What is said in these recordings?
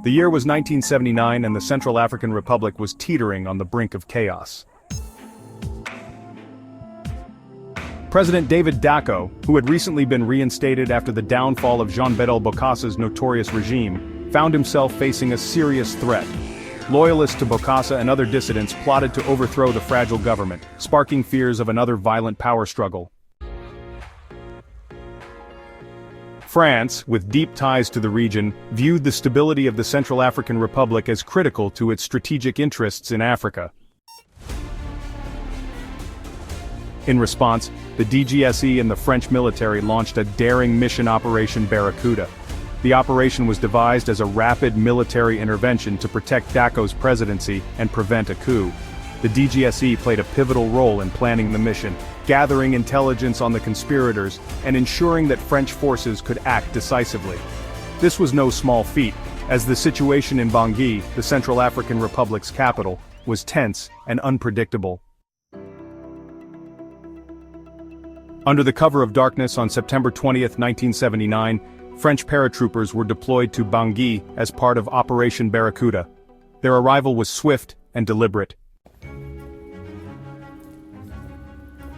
The year was 1979 and the Central African Republic was teetering on the brink of chaos. President David Dacko, who had recently been reinstated after the downfall of Jean-Bédel Bokassa's notorious regime, found himself facing a serious threat. Loyalists to Bokassa and other dissidents plotted to overthrow the fragile government, sparking fears of another violent power struggle. France, with deep ties to the region, viewed the stability of the Central African Republic as critical to its strategic interests in Africa. In response, the DGSE and the French military launched a daring mission Operation Barracuda. The operation was devised as a rapid military intervention to protect Dacko's presidency and prevent a coup. The DGSE played a pivotal role in planning the mission, gathering intelligence on the conspirators and ensuring that French forces could act decisively. This was no small feat, as the situation in Bangui, the Central African Republic's capital, was tense and unpredictable. Under the cover of darkness on September 20, 1979, French paratroopers were deployed to Bangui as part of Operation Barracuda. Their arrival was swift and deliberate.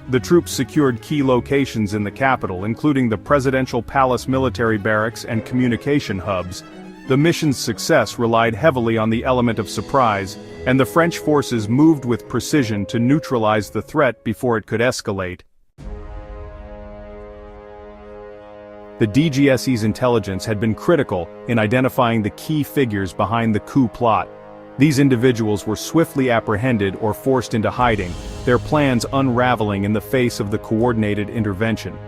The troops secured key locations in the capital, including the Presidential Palace military barracks and communication hubs. The mission's success relied heavily on the element of surprise, and the French forces moved with precision to neutralize the threat before it could escalate. The DGSE's intelligence had been critical in identifying the key figures behind the coup plot. These individuals were swiftly apprehended or forced into hiding, their plans unraveling in the face of the coordinated intervention.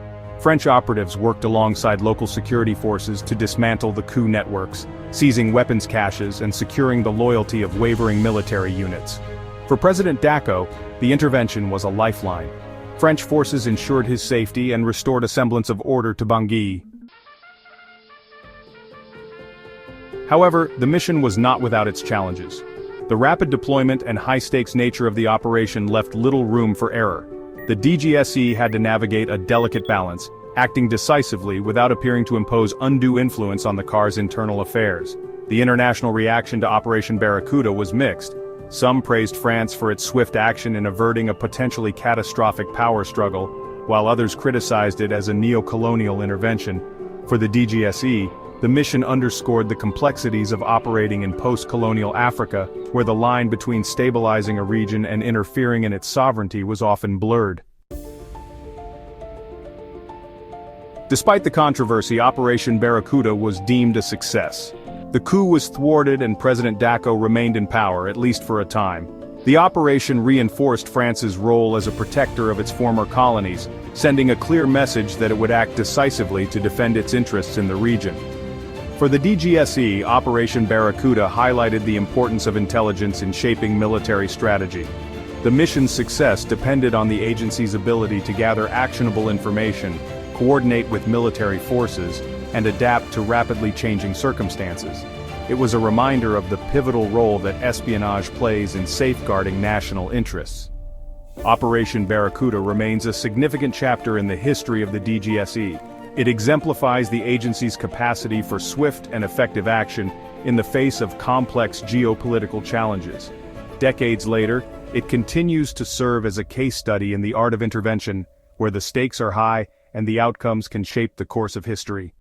French operatives worked alongside local security forces to dismantle the coup networks, seizing weapons caches and securing the loyalty of wavering military units. For President Dacko, the intervention was a lifeline. French forces ensured his safety and restored a semblance of order to Bangui. However, the mission was not without its challenges. The rapid deployment and high-stakes nature of the operation left little room for error. The DGSE had to navigate a delicate balance, acting decisively without appearing to impose undue influence on the CAR's internal affairs. The international reaction to Operation Barracuda was mixed. Some praised France for its swift action in averting a potentially catastrophic power struggle, while others criticized it as a neo-colonial intervention. For the DGSE, the mission underscored the complexities of operating in post-colonial Africa, where the line between stabilizing a region and interfering in its sovereignty was often blurred. Despite the controversy, Operation Barracuda was deemed a success. The coup was thwarted and President Dacko remained in power, at least for a time. The operation reinforced France's role as a protector of its former colonies, sending a clear message that it would act decisively to defend its interests in the region. For the DGSE, Operation Barracuda highlighted the importance of intelligence in shaping military strategy. The mission's success depended on the agency's ability to gather actionable information, coordinate with military forces, and adapt to rapidly changing circumstances. It was a reminder of the pivotal role that espionage plays in safeguarding national interests. Operation Barracuda remains a significant chapter in the history of the DGSE. It exemplifies the agency's capacity for swift and effective action in the face of complex geopolitical challenges. Decades later, it continues to serve as a case study in the art of intervention, where the stakes are high and the outcomes can shape the course of history.